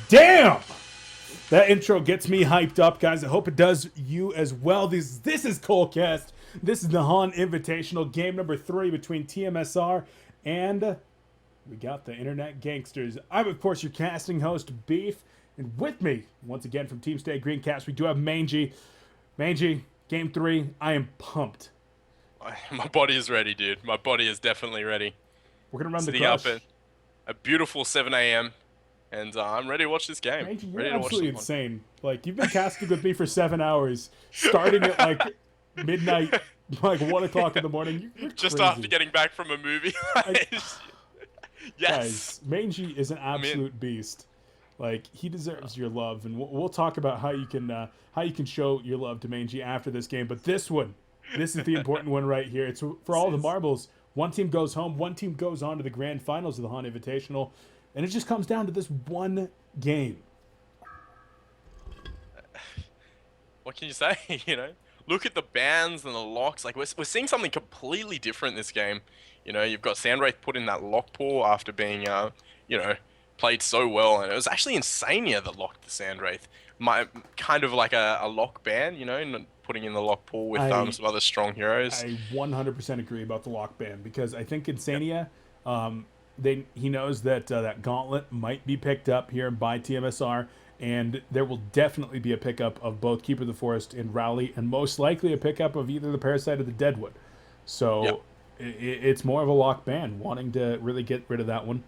Damn! That intro gets me hyped up, guys. I hope it does you as well. This is Colecast. This is the HoN Invitational, game number 3 between tmsR and we got the Internet Gangsters. I'm, of course, your casting host, Beef. And with me, once again from Team Stay Greencast, we do have Mangy. Mangy, game 3. I am pumped. My body is ready, dude. My body is definitely ready. We're going to run the Sitting up crush. at a beautiful 7 a.m. and I'm ready to watch this game. Mangy, you're Ready to watch absolutely this one. insane. Like, you've been casting with me for 7 hours, starting at, like, midnight, like 1 o'clock in the morning. You're Just crazy. after getting back from a movie. Yes. Guys, Mangy is an absolute beast. Like, he deserves your love, and we'll talk about how you can show your love to Mangy after this game. But this is the important one right here. It's for all the marbles. One team goes home, one team goes on to the grand finals of the HoN Invitational, and it just comes down to this one game. What can you say? Look at the bans and the locks. Like we're seeing something completely different this game. You've got Sandwraith put in that lock pool after being played so well, and it was actually Insania that locked the Sandwraith. Kind of like a lock ban, putting in the lock pool with some other strong heroes. I 100% agree about the lock ban because I think Insania, he knows that that gauntlet might be picked up here by tmsR, and there will definitely be a pickup of both Keeper of the Forest and Rowley, and most likely a pickup of either the Parasite or the Deadwood. So Yep. it's more of a lock ban, wanting to really get rid of that one.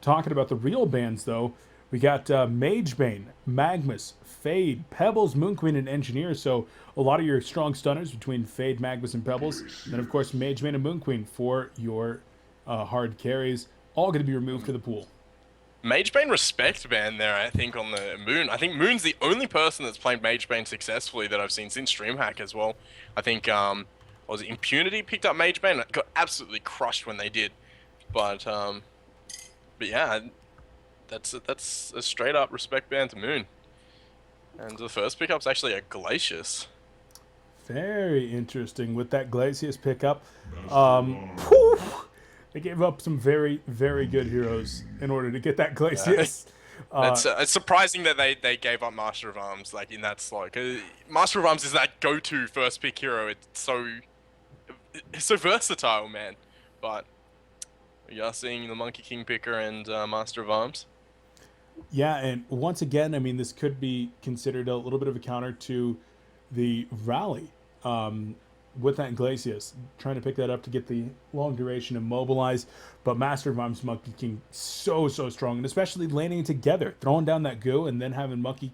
Talking about the real bans, though, we got Magebane, Magmus, Fade, Pebbles, Moonqueen, and Engineer. So a lot of your strong stunners between Fade, Magmus, and Pebbles. And then, of course, Magebane and Moonqueen for your hard carries. All going to be removed to the pool. Magebane respect ban there, I think, on the Moon. I think Moon's the only person that's played Magebane successfully that I've seen since DreamHack as well. I think, was it Impunity picked up Magebane? It got absolutely crushed when they did. But yeah, that's a straight up respect ban to Moon. And the first pickup's actually a Glacius. Very interesting with that Glacius pickup. Whew, they gave up some very, very good heroes in order to get that Glacius. It's surprising that they gave up Master of Arms like in that slot. 'Cause Master of Arms is that go-to first pick hero. It's so versatile, man. But we are seeing the Monkey King picker and Master of Arms. Yeah, and once again, I mean, this could be considered a little bit of a counter to the rally with that Glacius, trying to pick that up to get the long duration immobilized. But Master of Arms Monkey King so strong, and especially landing together, throwing down that goo, and then having Monkey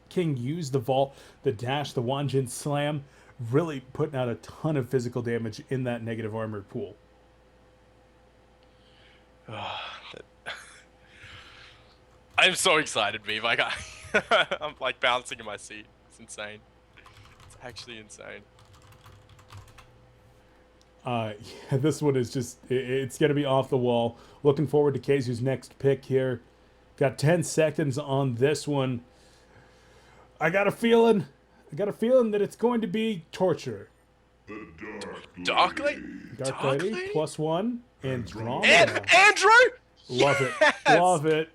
King use the vault, the dash, the Wanjin slam, really putting out a ton of physical damage in that negative armor pool. I'm so excited, Beef. I'm like bouncing in my seat. It's insane. It's actually insane. Yeah, this one is just, it's going to be off the wall. Looking forward to Keizu's next pick here. Got 10 seconds on this one. I got a feeling that it's going to be Torture. Dark Lady? Dark Lady, +1. Andromeda. Andrew? Love it. Yes! Love it.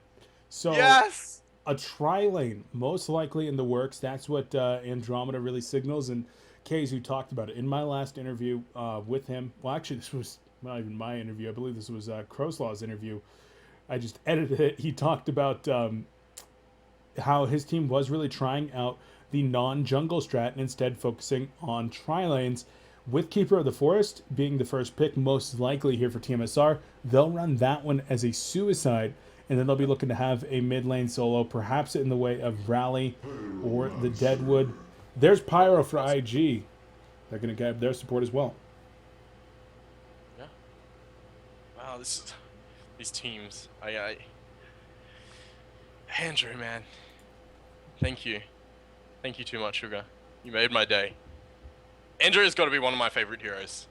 So, Yes! a tri-lane, most likely in the works. That's what Andromeda really signals. And Keizu talked about it. In my last interview with him, well, actually, this was not even my interview. I believe this was Crowslaw's interview. I just edited it. He talked about how his team was really trying out the non-jungle strat and instead focusing on tri-lanes. With Keeper of the Forest being the first pick, most likely here for tmsR, they'll run that one as a suicide, and then they'll be looking to have a mid lane solo, perhaps in the way of Rally or the Deadwood. There's Pyro for IG. They're going to get their support as well. Yeah. Wow, these teams. Andrew, man. Thank you. Thank you too much, Sugar. You made my day. Andrew has got to be one of my favorite heroes.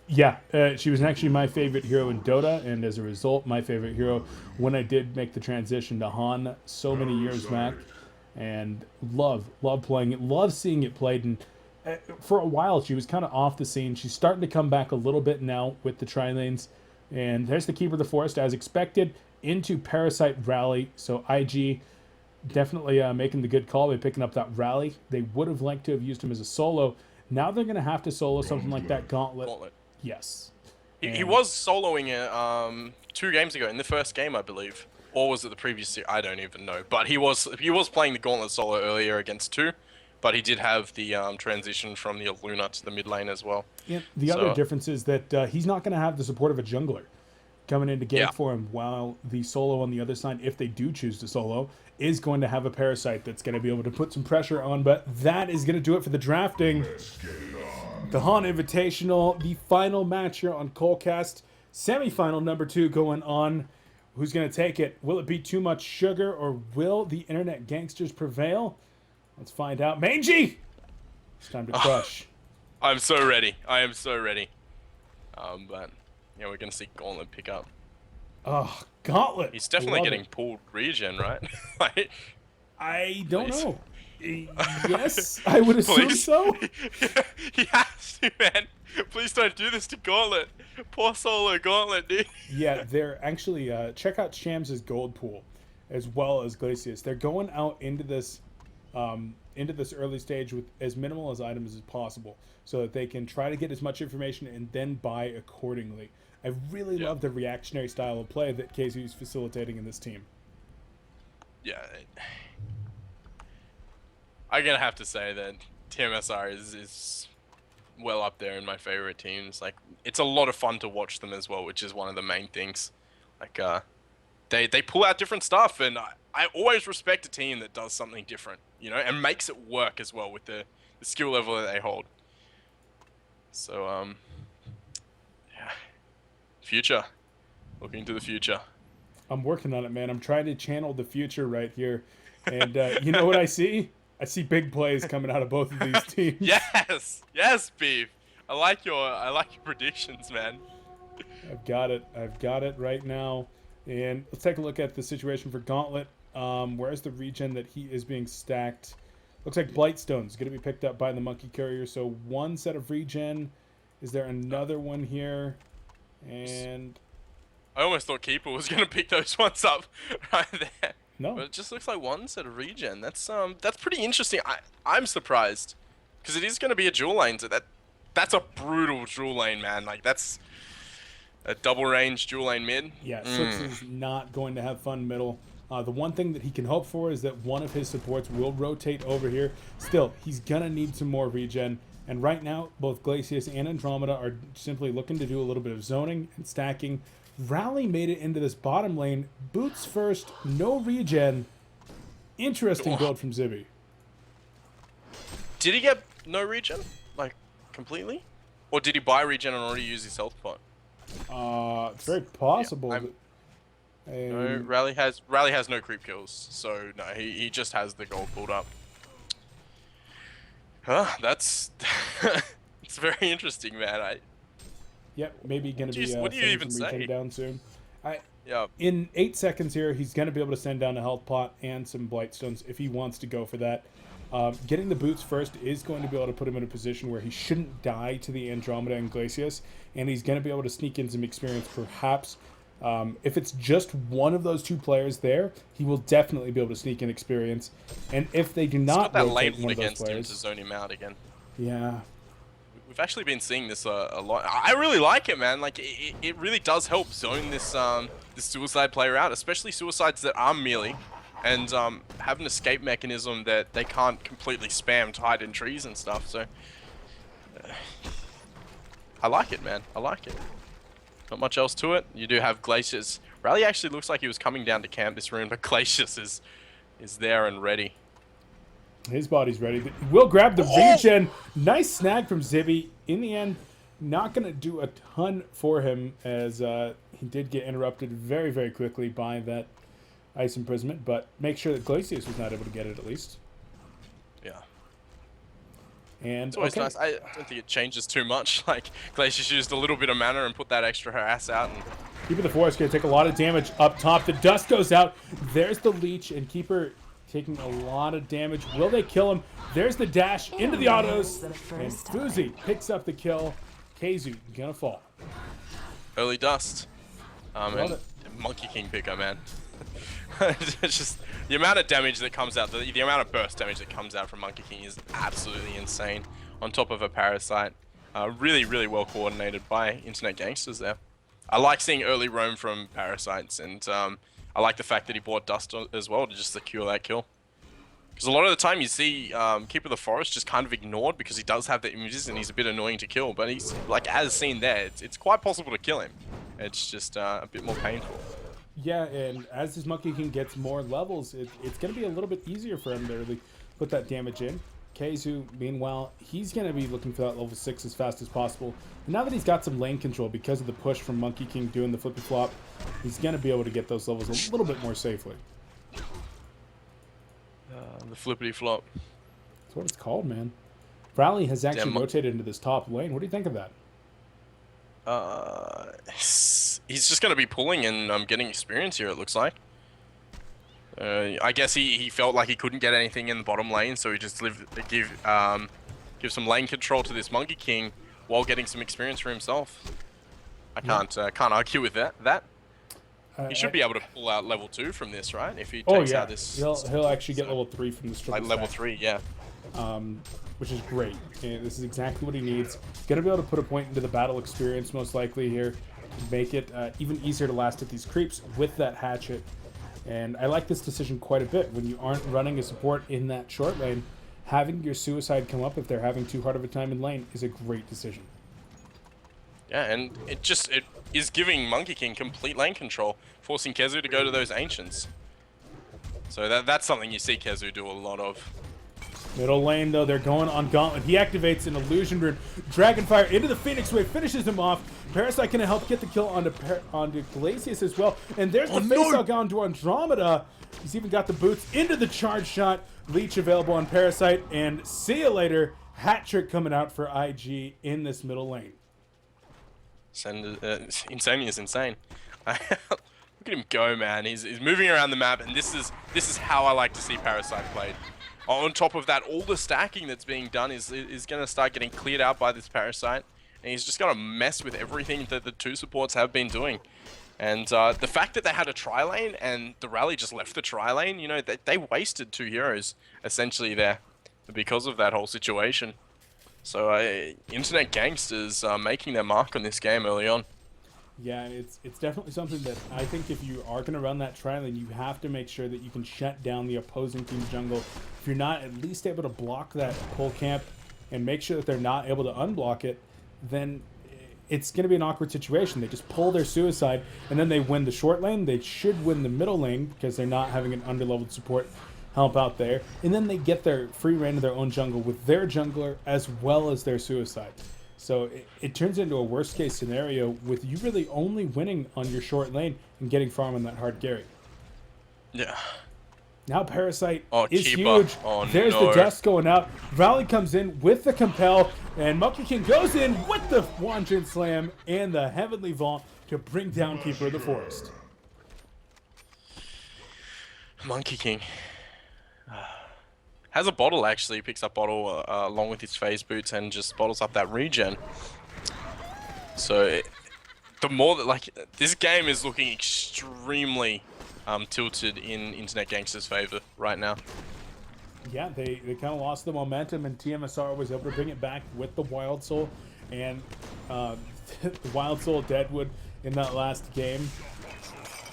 Yeah, she was actually my favorite hero in Dota, and as a result, my favorite hero when I did make the transition to HoN so many years back. And love playing it, love seeing it played. And for a while, she was kind of off the scene. She's starting to come back a little bit now with the tri-lanes. And there's the Keeper of the Forest, as expected, into Parasite Rally. So IG definitely making the good call by picking up that Rally. They would have liked to have used him as a solo. Now they're going to have to solo something like that Gauntlet. Yes. He was soloing it 2 games ago in the first game, I believe. Or was it the previous year? I don't even know. But he was playing the Gauntlet solo earlier against 2. But he did have the transition from the Luna to the mid lane as well. Yeah, the other difference is that he's not going to have the support of a jungler coming in to gank for him, while the solo on the other side, if they do choose to solo, is going to have a Parasite that's going to be able to put some pressure on. But that is going to do it for the drafting. The HoN Invitational, the final match here on Colecast. Semi-final number 2 going on. Who's going to take it? Will it be too much sugar, or will the internet gangsters prevail? Let's find out. Mangy! It's time to crush. I'm so ready. I am so ready. But yeah, we're gonna see Gauntlet pick up. Oh, Gauntlet! He's definitely getting pulled regen, right? Like, I don't know. Yes, I would assume so. He has to, man. Please don't do this to Gauntlet. Poor solo Gauntlet, dude. Yeah, they're actually check out Shams' gold pool, as well as Glacius. They're going out into this early stage with as minimal as items as possible, so that they can try to get as much information and then buy accordingly. I really love the reactionary style of play that KZ is facilitating in this team. Yeah, I'm gonna have to say that tmsR is well up there in my favorite teams. Like, it's a lot of fun to watch them as well, which is one of the main things. Like, they pull out different stuff, and I always respect a team that does something different, you know, and makes it work as well with the skill level that they hold. So, yeah. Future. Looking to the future. I'm working on it, man. I'm trying to channel the future right here. And you know what I see? I see big plays coming out of both of these teams. Yes! Yes, Beef! I like your predictions, man. I've got it right now. And let's take a look at the situation for Gauntlet. Where's the regen that he is being stacked? Looks like Blightstone's going to be picked up by the Monkey Courier. So 1 set of regen. Is there another one here? And I almost thought Keeper was going to pick those ones up right there. No. But it just looks like 1 set of regen. That's pretty interesting. I'm surprised, because it is going to be a dual lane. So that's a brutal dual lane, man. Like, that's a double range dual lane mid. Yeah, Six is not going to have fun middle. The one thing that he can hope for is that one of his supports will rotate over here. Still, he's going to need some more regen. And right now, both Glacius and Andromeda are simply looking to do a little bit of zoning and stacking. Rally made it into this bottom lane. Boots first, no regen. Interesting build from Zibby. Did he get no regen? Like, completely? Or did he buy regen and already use his health pot? It's very possible. Yeah, no, Rally has no creep kills, so no, he just has the gold pulled up. Huh, that's it's very interesting, man. Yep, maybe going to be what do you even say? Down soon. Yeah. In 8 seconds here, he's going to be able to send down a health pot and some Blightstones if he wants to go for that. Getting the boots first is going to be able to put him in a position where he shouldn't die to the Andromeda and Glacius, and he's going to be able to sneak in some experience perhaps. If it's just one of those 2 players there, he will definitely be able to sneak in experience. And if they do not that rotate lane one of those against players, him to zone him out again. Yeah. We've actually been seeing this a lot. I really like it, man. Like, it really does help zone this this suicide player out, especially suicides that are melee, and have an escape mechanism that they can't completely spam to hide in trees and stuff. So I like it, man. I like it. Not much else to it. You do have Glacius. Rally actually looks like he was coming down to camp this room, but Glacius is there and ready. His body's ready. We'll grab the regen. Nice snag from Zibby. In the end, not going to do a ton for him, as he did get interrupted very, very quickly by that ice imprisonment, but make sure that Glacius was not able to get it at least. Yeah. And it's always nice. I don't think it changes too much. Like, Glacius used a little bit of mana and put that extra harass out. And Keeper the Forest going to take a lot of damage up top. The dust goes out. There's the leech, and Keeper taking a lot of damage. Will they kill him? There's the dash into the autos. And Fuzi picks up the kill. Keizu gonna fall. Early dust. Love And it. Monkey King picker, man. It's just the amount of damage that comes out, the amount of burst damage that comes out from Monkey King is absolutely insane. On top of a parasite, really, really well coordinated by Internet Gangsters there. I like seeing early roam from parasites, and I like the fact that he bought Dust as well to just secure that kill. Because a lot of the time you see Keeper of the Forest just kind of ignored because he does have the images and he's a bit annoying to kill, but he's, like, as seen there, it's quite possible to kill him. It's just a bit more painful. Yeah, and as his Monkey King gets more levels, it's going to be a little bit easier for him to really put that damage in. Keizu, meanwhile, he's going to be looking for that level 6 as fast as possible. And now that he's got some lane control because of the push from Monkey King doing the flippy flop, he's going to be able to get those levels a little bit more safely. The flippity flop. That's what it's called, man. Rally has actually rotated into this top lane. What do you think of that? He's just going to be pulling and getting experience here, it looks like. I guess he felt like he couldn't get anything in the bottom lane, so he just give some lane control to this Monkey King while getting some experience for himself. I can't argue with that. He should be able to pull out level 2 from this, right? If he takes out this, he'll actually get level 3 from this. Like level 3, yeah. Which is great. And this is exactly what he needs. Gonna be able to put a point into the battle experience most likely here, make it even easier to last at these creeps with that hatchet. And I like this decision quite a bit. When you aren't running a support in that short lane, having your suicide come up if they're having too hard of a time in lane is a great decision. Yeah, and it is giving Monkey King complete lane control, forcing Keizu to go to those Ancients. So that's something you see Keizu do a lot of. Middle lane, though, they're going on Gauntlet. He activates an Illusion Rune. Dragonfire into the Phoenix Wave, finishes him off. Parasite gonna help get the kill onto Glacius as well. And there's the face-out onto Andromeda. He's even got the boots into the charge shot. Leech available on Parasite. And see you later. Hat trick coming out for IG in this middle lane. Insane is insane. Look at him go, man. He's moving around the map, and this is how I like to see Parasite played. On top of that, all the stacking that's being done is going to start getting cleared out by this Parasite, and he's just going to mess with everything that the two supports have been doing. And the fact that they had a tri lane and the rally just left the tri lane, you know, they wasted 2 heroes essentially there because of that whole situation. So Internet Gangsters are making their mark on this game early on. Yeah, it's definitely something that I think if you are going to run that tri lane, you have to make sure that you can shut down the opposing team's jungle. If you're not at least able to block that pull camp and make sure that they're not able to unblock it, then it's going to be an awkward situation. They just pull their suicide, and then they win the short lane. They should win the middle lane because they're not having an underleveled support help out there. And then they get their free reign of their own jungle with their jungler as well as their suicide. So it turns into a worst case scenario with you really only winning on your short lane and getting farm on that hard Gary. Yeah. Now Parasite is Keeper. huge. There's the dust going out. Rally comes in with the compel, and Monkey King goes in with the Wanjin Slam and the Heavenly Vault to bring down Keeper of the Forest. Monkey King. Has a bottle, actually. Picks up bottle along with his phase boots and just bottles up that regen. So the more that, like, this game is looking extremely tilted in Internet Gangsters' favor right now. Yeah, they kind of lost the momentum, and tmsR was able to bring it back with the Wild Soul and the Wild Soul Deadwood in that last game.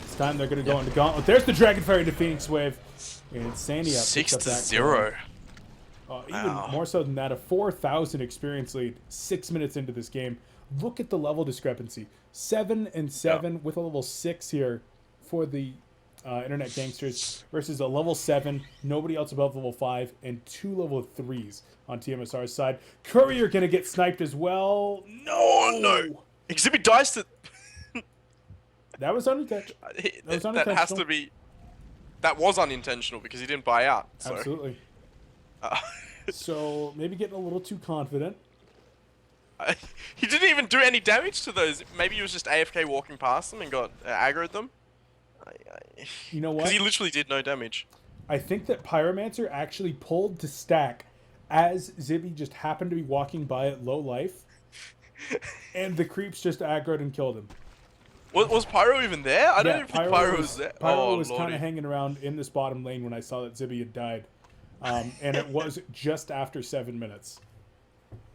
This time they're going to go into Gauntlet. There's the Dragonfire into Phoenix Wave. And Sandy 6-0. Even more so than that, a 4,000 experience lead 6 minutes into this game. Look at the level discrepancy. 7 and 7 with a level 6 here for the Internet Gangsters versus a level 7, nobody else above level 5, and 2 level 3s on tmsR's side. Courier gonna get sniped as well. No! Oh, no! Exhibit dice to... That was unintentional. That has to be... That was unintentional because he didn't buy out. So. Absolutely. So maybe getting a little too confident. He didn't even do any damage to those. Maybe he was just AFK walking past them and got aggroed them. You know what? Because he literally did no damage. I think that Pyromancer actually pulled to stack as Zibby just happened to be walking by at low life. And the creeps just aggroed and killed him. Was Pyro even there? I don't Yeah, even think Pyro was there. Pyro Oh, was kind lordy. of hanging around in this bottom lane when I saw that Zibby had died. And it was just after 7 minutes.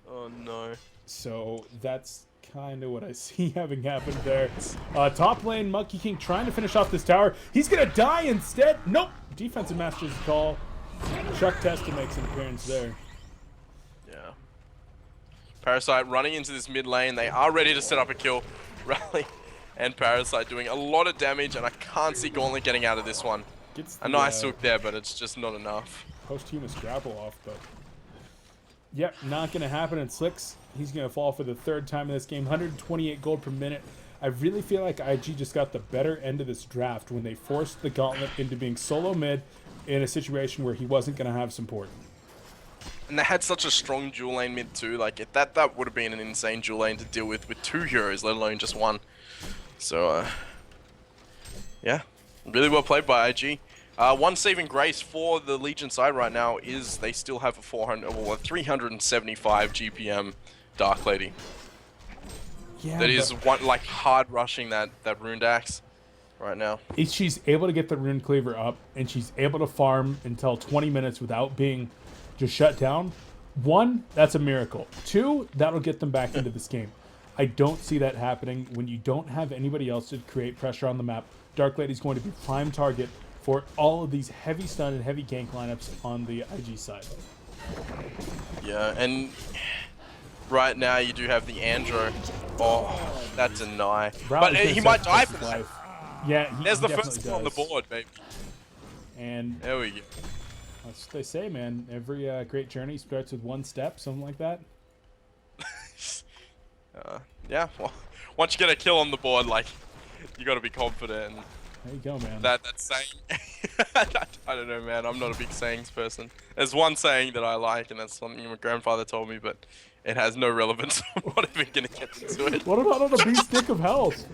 Oh, no. So that's kind of what I see having happened there. Top lane, Monkey King trying to finish off this tower. He's going to die instead. Nope. Defensive Master's call. Chuck Testa makes an appearance there. Yeah. Parasite running into this mid lane. They are ready to set up a kill. Rally and Parasite doing a lot of damage, and I can't see Gauntlet getting out of this one. Gets A nice hook there, but it's just not enough. Posthumous grapple off, but yep, not going to happen. And Slicks, he's going to fall for the third time in this game. 128 gold per minute. I really feel like IG just got the better end of this draft when they forced the Gauntlet into being solo mid in a situation where he wasn't going to have support. And they had such a strong dual lane mid too. Like that would have been an insane dual lane to deal with two heroes, let alone just one. So yeah, really well played by IG. One saving grace for the Legion side right now is they still have a 375 GPM Dark Lady. Yeah, that is one like hard rushing that Runed Axe right now. She's able to get the Rune Cleaver up, and she's able to farm until 20 minutes without being just shut down. One, that's a miracle. Two, that'll get them back into this game. I don't see that happening when you don't have anybody else to create pressure on the map. Dark Lady's going to be prime target for all of these heavy stun and heavy gank lineups on the IG side. Yeah, and right now you do have the Andro. Oh, that's a deny. But he might die for that. Yeah, there's the first kill on the board, baby. And there we go. That's what they say, man. Every great journey starts with one step, something like that. Yeah, well, once you get a kill on the board, like, you gotta be confident. There you go, man. That saying, I don't know, man. I'm not a big sayings person. There's one saying that I like, and that's something my grandfather told me, but it has no relevance. I'm not even gonna get into it. What about on a beast stick of health?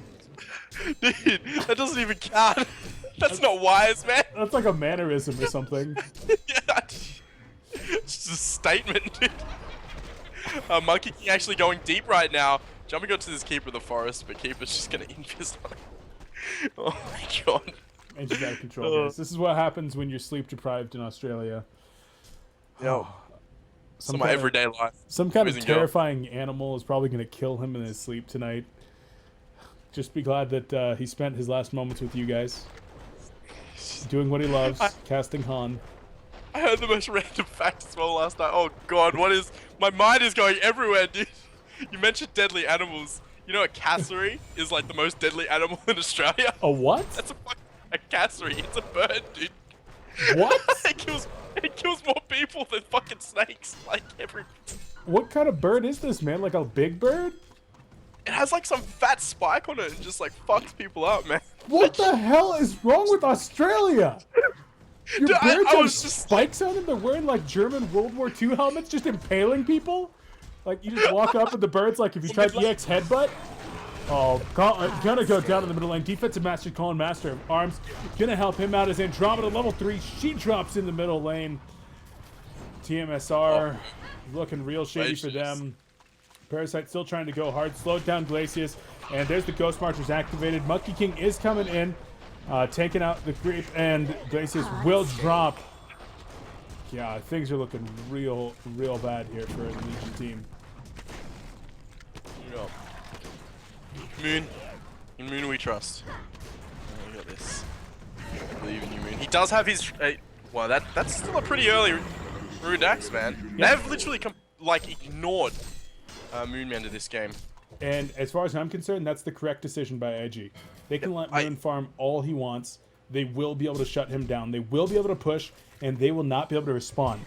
Dude, that doesn't even count. That's not wise, man. That's like a mannerism or something. Yeah, it's just a statement, dude. Monkey King actually going deep right now. Jumping onto this Keeper of the Forest, but Keeper's just gonna invis on him. Oh my god. And you gotta control this. This is what happens when you're sleep deprived in Australia. Yo. Some of my everyday life. Some kind of terrifying animal is probably gonna kill him in his sleep tonight. Just be glad that he spent his last moments with you guys. Doing what he loves, casting HoN. I heard the most random fact as well last night. Oh god, what is... My mind is going everywhere, dude. You mentioned deadly animals. You know a cassowary is like the most deadly animal in Australia? A what? That's a cassowary. It's a bird, dude. What? it kills more people than fucking snakes. Like every... What kind of bird is this, man? Like a big bird? It has like some fat spike on it and just like fucks people up, man. What the hell is wrong with Australia? Your Dude, birds I have was just... spikes on them? They're wearing like German World War II helmets just impaling people? Like you just walk up with the birds like if you tried EX headbutt? Oh, gonna go down in the middle lane. Defensive Master calling Master of Arms. Gonna help him out as Andromeda level 3. She drops in the middle lane. tmsR looking real shady for them. Parasite still trying to go hard. Slowed down Glacius. And there's the Ghost Marchers activated. Monkey King is coming in. Taking out the creep. And Glacius will drop. Yeah, things are looking real bad here for the Legion team. Moon. In Moon we trust. Oh, look at this. I believe in you, Moon. He does have his... well, that's still a pretty early Rude Axe, man. Yeah. They've literally ignored Moonman to this game. And as far as I'm concerned, that's the correct decision by IG. They can let Moon farm all he wants. They will be able to shut him down. They will be able to push, and they will not be able to respond.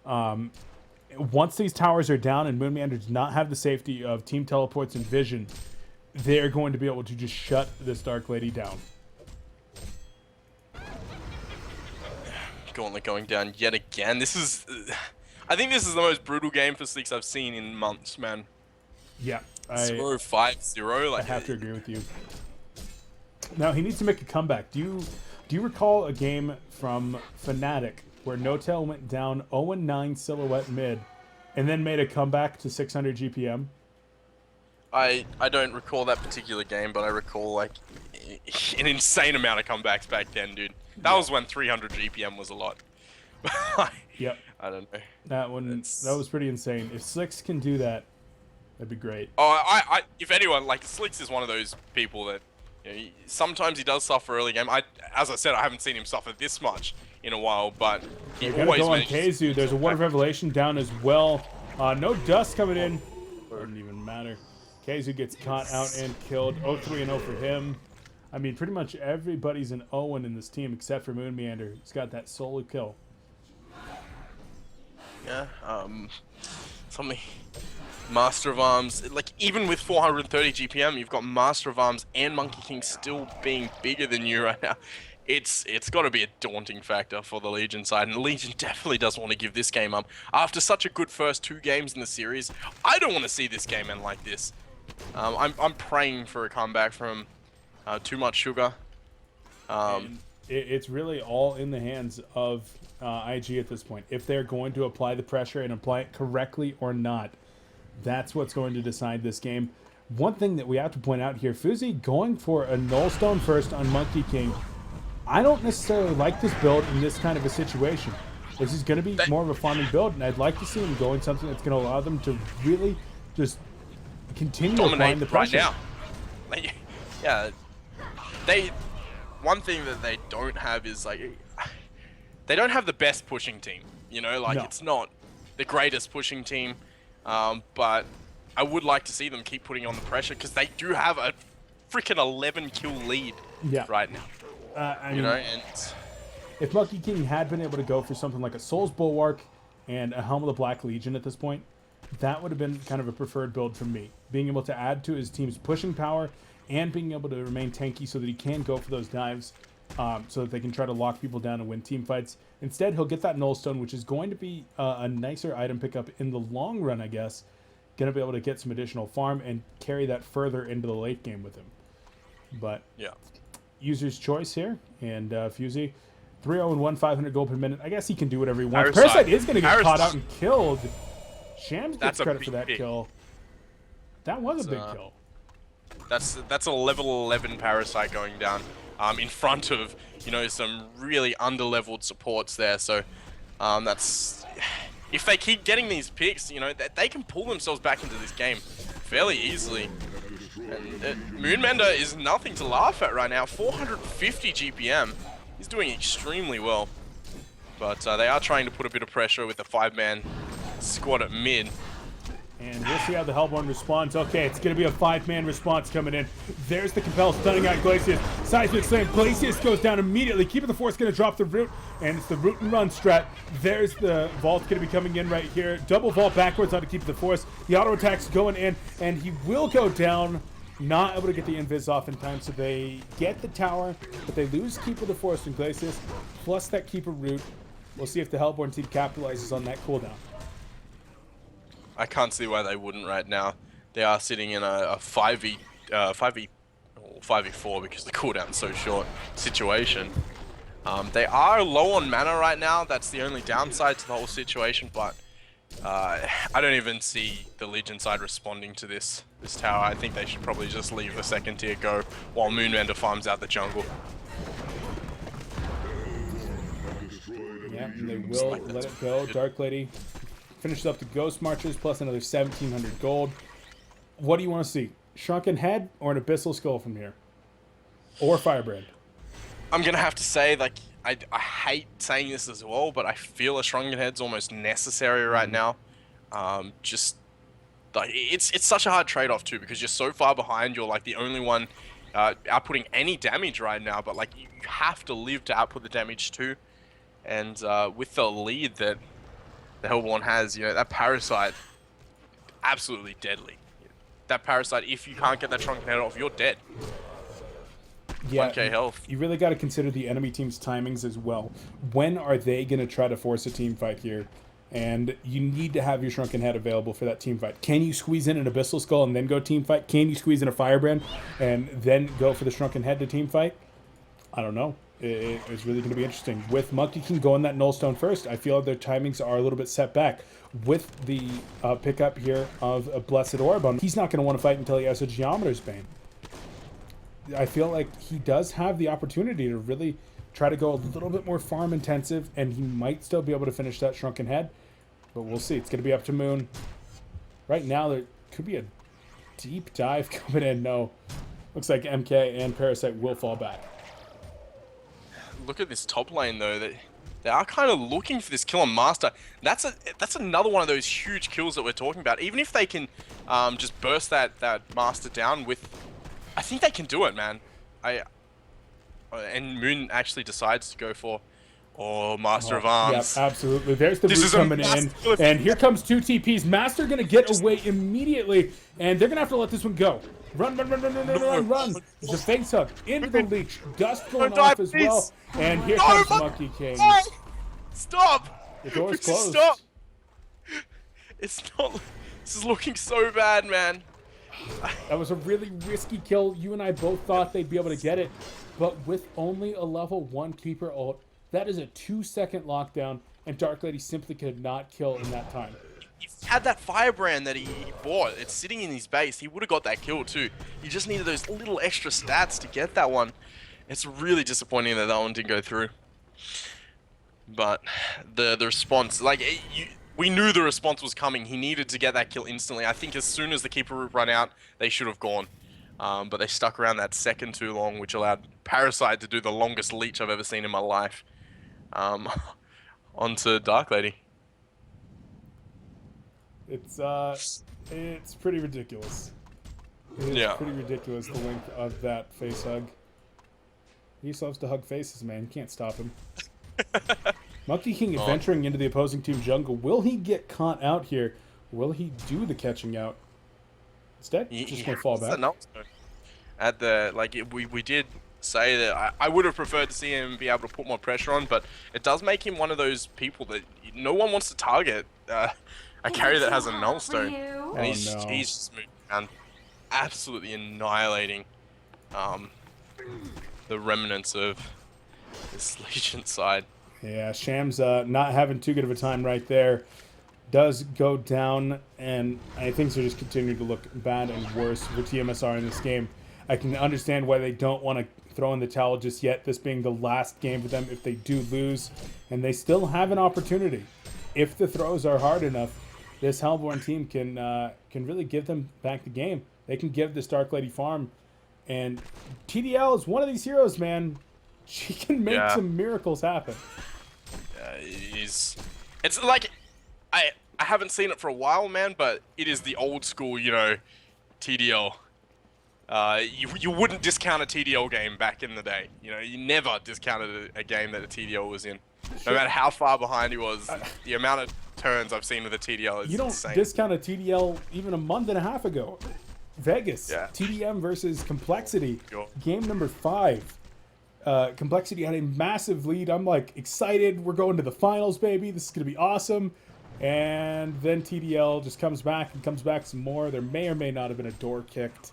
Once these towers are down and Moonman does not have the safety of team teleports and vision, they're going to be able to just shut this Dark Lady down. Gauntlet going down yet again. This is... I think this is the most brutal game for Slicks I've seen in months, man. Yeah. 0-5-0. Like, I have to agree with you. Now, he needs to make a comeback. Do you recall a game from Fnatic where No-Tail went down 0-9 Silhouette mid and then made a comeback to 600 GPM? I don't recall that particular game, but I recall like an insane amount of comebacks back then, dude. That was when 300 GPM was a lot. Yep. I don't know. That was pretty insane. If Slicks can do that, that'd be great. Oh, if anyone, like Slicks is one of those people that, you know, sometimes he does suffer early game. As I said, I haven't seen him suffer this much in a while, but he They're always gonna go on manages. Keizu. There's a Word of Revelation down as well. No dust coming in. Doesn't even matter. Keizu gets caught out and killed. 0-3-0 for him. I mean, pretty much everybody's an 0-1 in this team except for Moon Meander. He's got that solo kill. Yeah, something. Master of Arms, like even with 430 GPM, you've got Master of Arms and Monkey King still being bigger than you right now. It's got to be a daunting factor for the Legion side, and Legion definitely doesn't want to give this game up. After such a good first 2 games in the series, I don't want to see this game end like this. I'm praying for a comeback from Too Much Sugar. It's really all in the hands of IG at this point. If they're going to apply the pressure and apply it correctly or not, that's what's going to decide this game. One thing that we have to point out here, Fuzi going for a Nullstone first on Monkey King. I don't necessarily like this build in this kind of a situation. This is going to be more of a farming build, and I'd like to see him going something that's going to allow them to really just continue applying the pressure. Right now. Like, yeah, one thing that they don't have is like they don't have the best pushing team. You know, like it's not the greatest pushing team, but I would like to see them keep putting on the pressure because they do have a freaking 11 kill lead right now. I mean, and if Monkey King had been able to go for something like a Soul's Bulwark and a Helm of the Black Legion at this point, that would have been kind of a preferred build from me. Being able to add to his team's pushing power and being able to remain tanky so that he can go for those dives so that they can try to lock people down and win team fights. Instead, he'll get that Nullstone, which is going to be a nicer item pickup in the long run, I guess. Going to be able to get some additional farm and carry that further into the late game with him. But yeah, user's choice here, and Fuzi 3-0-1, 500 gold per minute. I guess he can do whatever he wants. Parasite is going to get caught out and killed. Shams gets credit for that kill. That was a big kill. That's a level 11 Parasite going down in front of, you know, some really under-leveled supports there. So that's, if they keep getting these picks, you know, they can pull themselves back into this game fairly easily. And Moonmender is nothing to laugh at right now. 450 GPM. He's doing extremely well. But they are trying to put a bit of pressure with the 5-man squad at mid. And we'll see how the Hellborn responds. Okay, it's going to be a 5-man response coming in. There's the Compel stunning out Glacius. Seismic Slam. Glacius goes down immediately. Keeper of the Force going to drop the root. And it's the root and run strat. There's the Vault going to be coming in right here. Double Vault backwards on to Keeper of the Force. The auto attack's going in. And he will go down. Not able to get the invis off in time. So they get the tower. But they lose Keeper of the Force and Glacius. Plus that Keeper root. We'll see if the Hellborn team capitalizes on that cooldown. I can't see why they wouldn't right now. They are sitting in a 5v4 because the cooldown's so short situation. They are low on mana right now. That's the only downside to the whole situation, but I don't even see the Legion side responding to this tower. I think they should probably just leave the second tier go while Moonmender farms out the jungle. Yeah, they will let it go. Dark Lady finishes up the Ghost Marchers plus another 1,700 gold. What do you want to see? Shrunken Head or an Abyssal Skull from here? Or Firebrand? I'm going to have to say, like, I hate saying this as well, but I feel a Shrunken Head's almost necessary right now. Just, like, it's such a hard trade-off too, because you're so far behind. You're, like, the only one outputting any damage right now, but, like, you have to live to output the damage too. And with the lead that the Hellborn has, you know, that Parasite, absolutely deadly. That Parasite, if you can't get that Shrunken Head off, you're dead. Yeah, 1k health. You really got to consider the enemy team's timings as well. When are they going to try to force a team fight here? And you need to have your Shrunken Head available for that team fight. Can you squeeze in an Abyssal Skull and then go team fight? Can you squeeze in a Firebrand and then go for the Shrunken Head to team fight? I don't know. It's really going to be interesting. With Monkey King going that Null Stone first, I feel like their timings are a little bit set back. With the pickup here of a Blessed Orb, he's not going to want to fight until he has a Geometer's Bane. I feel like he does have the opportunity to really try to go a little bit more farm intensive, and he might still be able to finish that Shrunken Head. But we'll see. It's going to be up to Moon. Right now, there could be a deep dive coming in. No. Looks like MK and Parasite will fall back. Look at this top lane though. They are kind of looking for this kill on Master. That's another one of those huge kills that we're talking about. Even if they can just burst that Master down with, I think they can do it, man. And Moon actually decides to go for Master of Arms. Yep, absolutely. There's the Root coming in, and here comes 2 TPs. Master gonna get away immediately, and they're gonna have to let this one go. Run. The face hug into the leech. Dust going off as well. And here comes Monkey King. Stop! The door's closed. Stop! It's not... This is looking so bad, man. That was a really risky kill. You and I both thought they'd be able to get it. But with only a level 1 Keeper ult, that is a 2-second lockdown. And Dark Lady simply could not kill in that time. He had that Firebrand that he bought. It's sitting in his base. He would have got that kill too. He just needed those little extra stats to get that one. It's really disappointing that one didn't go through. But the response, like we knew the response was coming. He needed to get that kill instantly. I think as soon as the Keeper Root ran out, they should have gone. But they stuck around that second too long, which allowed Parasite to do the longest leech I've ever seen in my life. Onto Dark Lady. It's pretty ridiculous. It's pretty ridiculous, the length of that face hug. He just loves to hug faces, man. You can't stop him. Monkey King venturing into the opposing team jungle. Will he get caught out here? Will he do the catching out? Instead, just gonna fall back. At the we did say that I would have preferred to see him be able to put more pressure on, but it does make him one of those people that no one wants to target. A carry that has a null stone, and he's just moving around, absolutely annihilating the remnants of this Legion side. Yeah, Shams not having too good of a time right there. Does go down, and I think they're just continuing to look bad and worse for tmsR in this game. I can understand why they don't want to throw in the towel just yet, this being the last game for them if they do lose, and they still have an opportunity. If the throws are hard enough, this Hellborn team can really give them back the game. They can give this Dark Lady farm, and TDL is one of these heroes, man. She can make some miracles happen. It's like I haven't seen it for a while, man, but it is the old school, you know, TDL. You wouldn't discount a TDL game back in the day. You know, you never discounted a game that a TDL was in. No matter how far behind he was, the amount of turns I've seen with a TDL is insane. You don't discount a TDL even a month and a half ago. Vegas, TDM versus Complexity, game number 5. Complexity had a massive lead. I'm like excited. We're going to the finals, baby. This is going to be awesome. And then TDL just comes back and comes back some more. There may or may not have been a door kicked.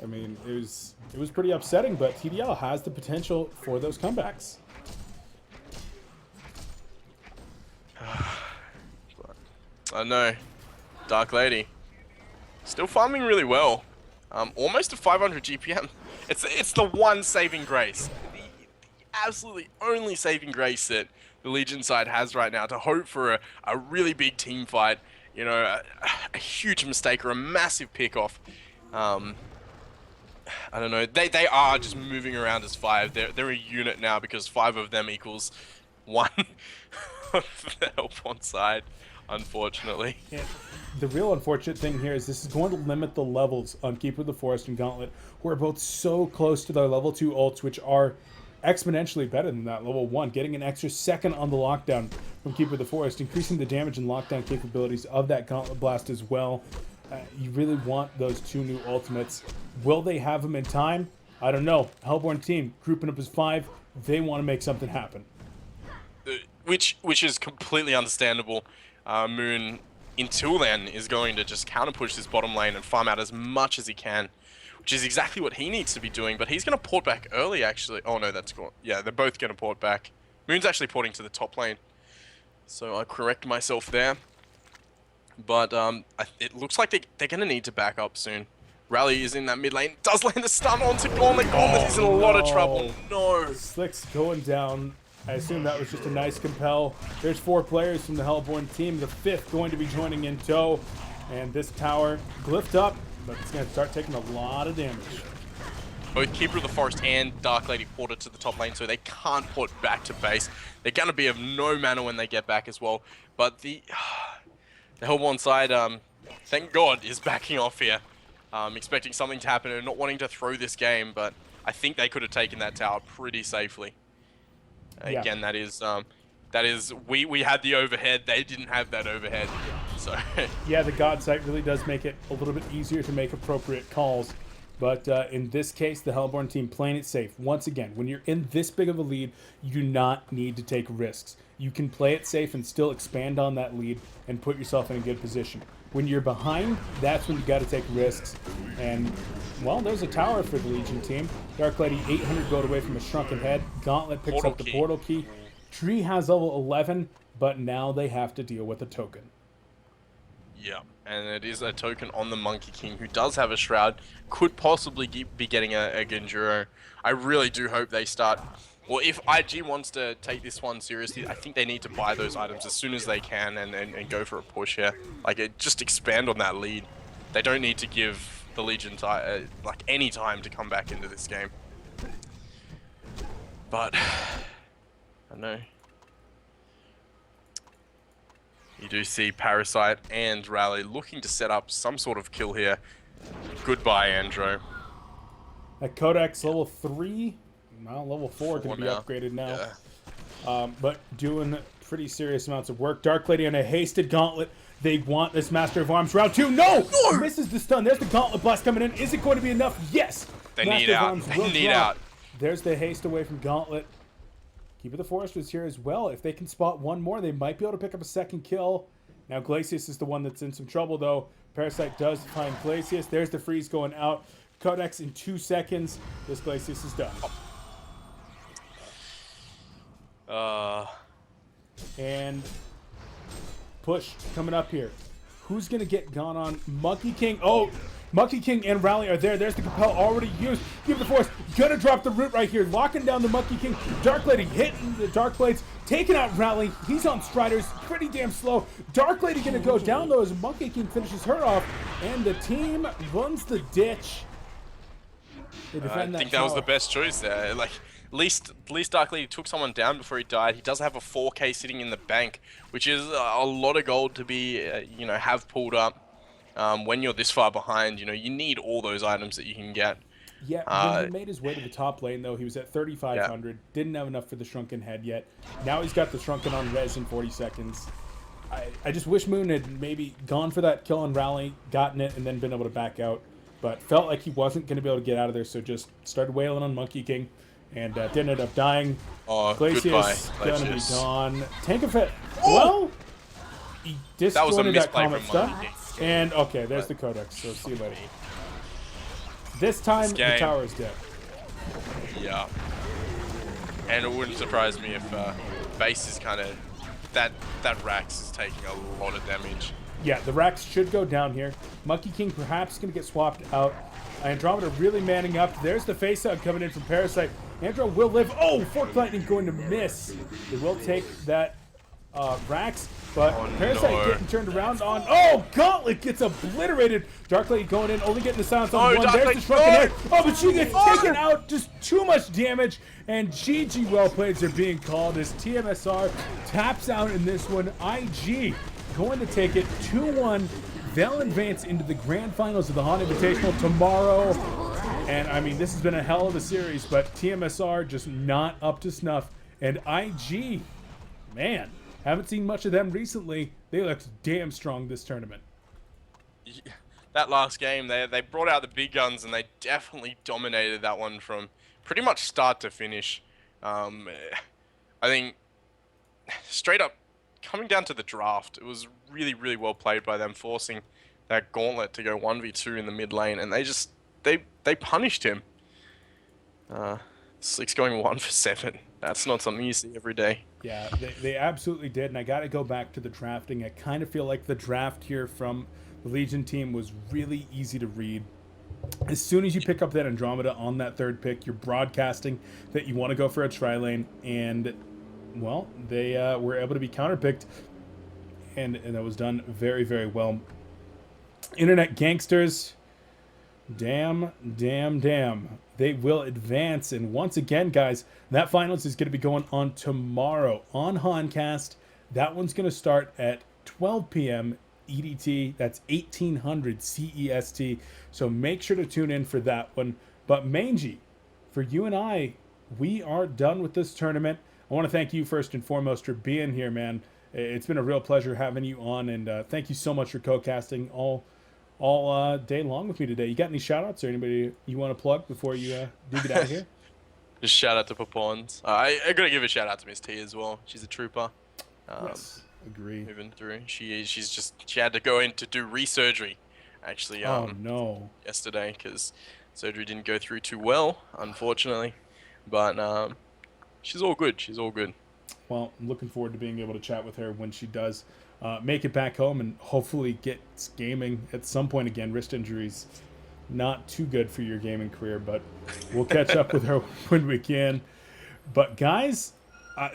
I mean, it was pretty upsetting, but TDL has the potential for those comebacks. I know. Dark Lady. Still farming really well. Almost to 500 GPM. It's the one saving grace. The absolutely only saving grace that the Legion side has right now to hope for a really big team fight. You know, a huge mistake or a massive pick-off. I don't know. They are just moving around as 5. They're a unit now because 5 of them equals 1 of the Hellborn side, unfortunately. Yeah. The real unfortunate thing here is this is going to limit the levels on Keeper of the Forest and Gauntlet, who are both so close to their level 2 ults, which are exponentially better than that level 1, getting an extra second on the lockdown from Keeper of the Forest, increasing the damage and lockdown capabilities of that Gauntlet Blast as well. You really want those 2 new ultimates. Will they have them in time? I don't know. Hellborn team, grouping up as 5, they want to make something happen. Which is completely understandable. Moon, until then, is going to just counter push this bottom lane and farm out as much as he can. which is exactly what he needs to be doing. But he's going to port back early, actually. Oh, no, that's gone. Yeah, they're both going to port back. Moon's actually porting to the top lane. So I correct myself there. But it looks like they're going to need to back up soon. Rally is in that mid lane. Does land the stun onto Gauntlet. Gauntlet is in a lot of trouble. No. Slick's going down. I assume that was just a nice compel. There's 4 players from the Hellborn team. The 5th going to be joining in tow. And this tower glyphed up, but it's going to start taking a lot of damage. Both Keeper of the Forest and Dark Lady ported to the top lane, so they can't port back to base. They're going to be of no mana when they get back as well. But the Hellborn side, thank God, is backing off here. Expecting something to happen and not wanting to throw this game, but I think they could have taken that tower pretty safely. Yeah. Again, that is we had the overhead, they didn't have that overhead. So yeah, the God Sight really does make it a little bit easier to make appropriate calls. But in this case, the Hellborn team playing it safe. Once again, when you're in this big of a lead, you do not need to take risks. You can play it safe and still expand on that lead and put yourself in a good position. When you're behind, that's when you got to take risks. And, well, there's a tower for the Legion team. Dark Lady 800 gold away from a shrunken head. Gauntlet picks up the portal key. Tree has level 11, but now they have to deal with a token. yeah, and it is a token on the Monkey King, who does have a Shroud. Could possibly be getting a Genjuro. I really do hope they start... Well, if IG wants to take this one seriously, I think they need to buy those items as soon as they can and go for a push here. Like, just expand on that lead. They don't need to give the Legion like any time to come back into this game. But I know you do see Parasite and Rally looking to set up some sort of kill here. Goodbye, Andro. At Codex level 3. Well, level 4 can be now. upgraded now. Yeah. But doing pretty serious amounts of work. Dark Lady on a hasted gauntlet. They want this Master of Arms round 2. No! Misses the stun. There's the gauntlet blast coming in. Is it going to be enough? Yes! They Master need of out. Arms They will need drop. out. There's the haste away from Gauntlet. Keeper of the Forest was here as well. If they can spot one more, they might be able to pick up a second kill. Now Glacius is the one that's in some trouble, though. Parasite does find Glacius. There's the freeze going out. Codex in 2 seconds. This Glacius is done. And push coming up here. Who's going to get gone on? Monkey King. Oh, Monkey King and Rally are there. There's the Compel already used. Give the Force. Gonna drop the root right here. Locking down the Monkey King. Dark Lady hitting the Dark Blades. Taking out Rally. He's on Striders. Pretty damn slow. Dark Lady gonna go down though as Monkey King finishes her off. And the team runs the ditch. They defend I think that was the best choice there. Like, at least Dark Lady took someone down before he died. He does have a 4K sitting in the bank, which is a lot of gold to be, you know, have pulled up. When you're this far behind, you know, you need all those items that you can get. Yeah, when he made his way to the top lane, though, he was at 3,500. Yeah. Didn't have enough for the Shrunken Head yet. Now he's got the Shrunken on res in 40 seconds. I just wish Moon had maybe gone for that kill on Rally, gotten it, and then been able to back out. But felt like he wasn't going to be able to get out of there, so just started wailing on Monkey King. And didn't end up dying. Oh, Glacius gonna be gone. Tank of it. Well, he disjointed that Comet stuff. And okay, there's the Codex. So see you later. This time the tower is dead. Yeah. And it wouldn't surprise me if base is kind of that Rax is taking a lot of damage. Yeah, the Rax should go down here. Monkey King perhaps gonna get swapped out. Andromeda really manning up. There's the face hug coming in from Parasite. Andro will live. Oh, Fork Lightning going to miss. They will take that Rax, but Parasite getting turned around on. Oh, Gauntlet gets obliterated. Dark Lady going in, only getting the silence on one. There's the Shrunken Head. Oh, but she gets taken out. Just too much damage. And GG well plays are being called as tmsR taps out in this one. IG going to take it 2-1. They'll advance into the grand finals of the HoN Invitational tomorrow. And, I mean, this has been a hell of a series, but tmsR just not up to snuff. And IG, man, haven't seen much of them recently. They looked damn strong this tournament. That last game, they brought out the big guns, and they definitely dominated that one from pretty much start to finish. I think, straight up, coming down to the draft, it was really, really well played by them, forcing that Gauntlet to go 1v2 in the mid lane, and they just they punished him. Slick's going 1 for 7. That's not something you see every day. Yeah, they absolutely did. And I got to go back to the drafting. I kind of feel like the draft here from the Legion team was really easy to read. As soon as you pick up that Andromeda on that third pick, you're broadcasting that you want to go for a tri-lane. And, well, they were able to be counterpicked. And that was done very, very well. Internet gangsters, damn. They will advance. And once again, guys, that finals is going to be going on tomorrow on HoNcast. That one's going to start at 12 p.m. EDT. That's 1800 CEST. So make sure to tune in for that one. But Mangy, for you and I, we are done with this tournament. I want to thank you first and foremost for being here, man. It's been a real pleasure having you on, and thank you so much for co-casting all day long with me today. You got any shout-outs or anybody you want to plug before you do get out of here? Just shout out to Papons. I gotta give a shout out to Miss T as well. She's a trooper. Yes, agree. Moving through. She had to go in to do resurgery, actually. Oh no. Yesterday, because surgery didn't go through too well, unfortunately. But she's all good. She's all good. Well, I'm looking forward to being able to chat with her when she does make it back home and hopefully gets gaming at some point again. Wrist injuries, not too good for your gaming career, but we'll catch up with her when we can. But guys,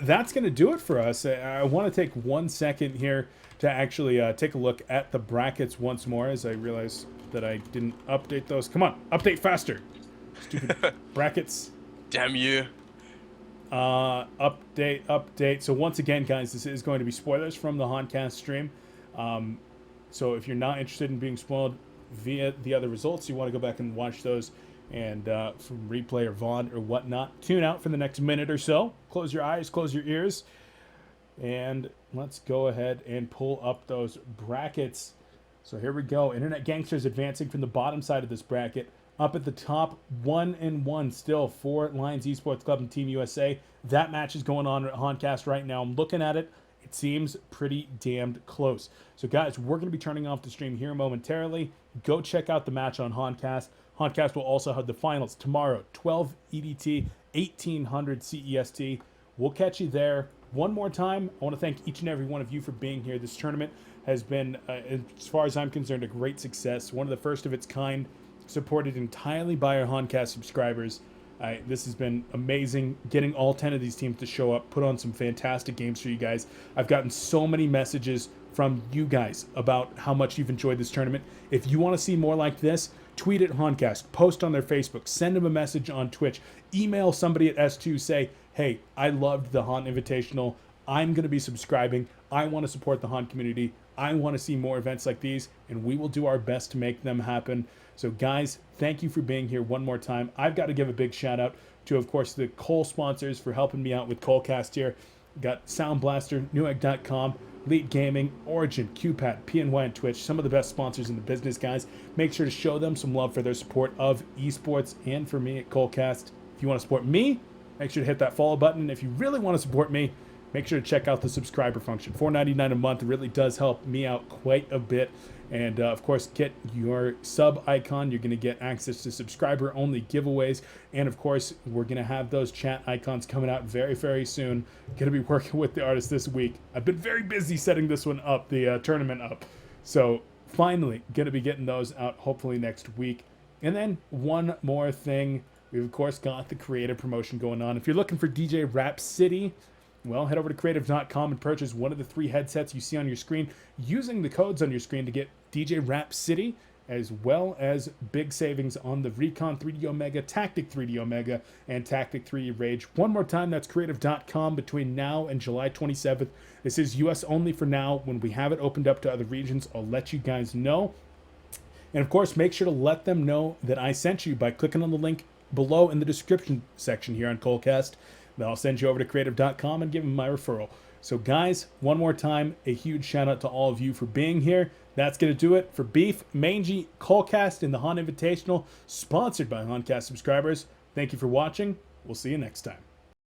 that's going to do it for us. I want to take 1 second here to actually take a look at the brackets once more, as I realize that I didn't update those. Come on, update faster. Stupid brackets. Damn you. Update. So once again, guys, this is going to be spoilers from the HoNcast stream. So if you're not interested in being spoiled via the other results, you want to go back and watch those and from replay or VOD or whatnot, tune out for the next minute or so. Close your eyes, close your ears, and let's go ahead and pull up those brackets. So here we go. Internet Gangsters advancing from the bottom side of this bracket. Up at the top, 1-1 still for Lions Esports Club and Team USA. That match is going on at HoNcast right now. I'm looking at it. It seems pretty damned close. So, guys, we're going to be turning off the stream here momentarily. Go check out the match on HoNcast. HoNcast will also have the finals tomorrow, 12 EDT, 1800 CEST. We'll catch you there. One more time, I want to thank each and every one of you for being here. This tournament has been, as far as I'm concerned, a great success. One of the first of its kind, supported entirely by our HoNcast subscribers. This has been amazing, getting all 10 of these teams to show up, put on some fantastic games for you guys. I've gotten so many messages from you guys about how much you've enjoyed this tournament. If you want to see more like this, tweet at HoNcast, post on their Facebook, send them a message on Twitch, email somebody at S2, say, hey, I loved the HoN Invitational. I'm going to be subscribing. I want to support the HoN community. I want to see more events like these, and we will do our best to make them happen. So, guys, thank you for being here one more time. I've got to give a big shout out to, of course, the Cole sponsors for helping me out with Colecast here. Got Sound Blaster, Newegg.com, Elite Gaming, Origin, QPAD, PNY, and Twitch. Some of the best sponsors in the business, guys. Make sure to show them some love for their support of esports and for me at Colecast. If you want to support me, make sure to hit that follow button. If you really want to support me, make sure to check out the subscriber function. $4.99 a month. It really does help me out quite a bit. And, of course, get your sub icon. You're going to get access to subscriber-only giveaways. And, of course, we're going to have those chat icons coming out very, very soon. Going to be working with the artist this week. I've been very busy setting this one up, the tournament up. So, finally, going to be getting those out hopefully next week. And then one more thing. We've, of course, got the creative promotion going on. If you're looking for DJ Rap City, well, head over to creative.com and purchase one of the 3 headsets you see on your screen using the codes on your screen to get DJ Rap City, as well as big savings on the Recon 3D Omega, Tactic 3D Omega, and Tactic 3D Rage. One more time, that's creative.com between now and July 27th. This is US only for now. When we have it opened up to other regions, I'll let you guys know. And of course, make sure to let them know that I sent you by clicking on the link below in the description section here on Colecast. Then I'll send you over to creative.com and give them my referral. So guys, one more time, a huge shout out to all of you for being here. That's going to do it for Beef, Mangy, Colecast, and the HoN Invitational, sponsored by HoNcast subscribers. Thank you for watching. We'll see you next time.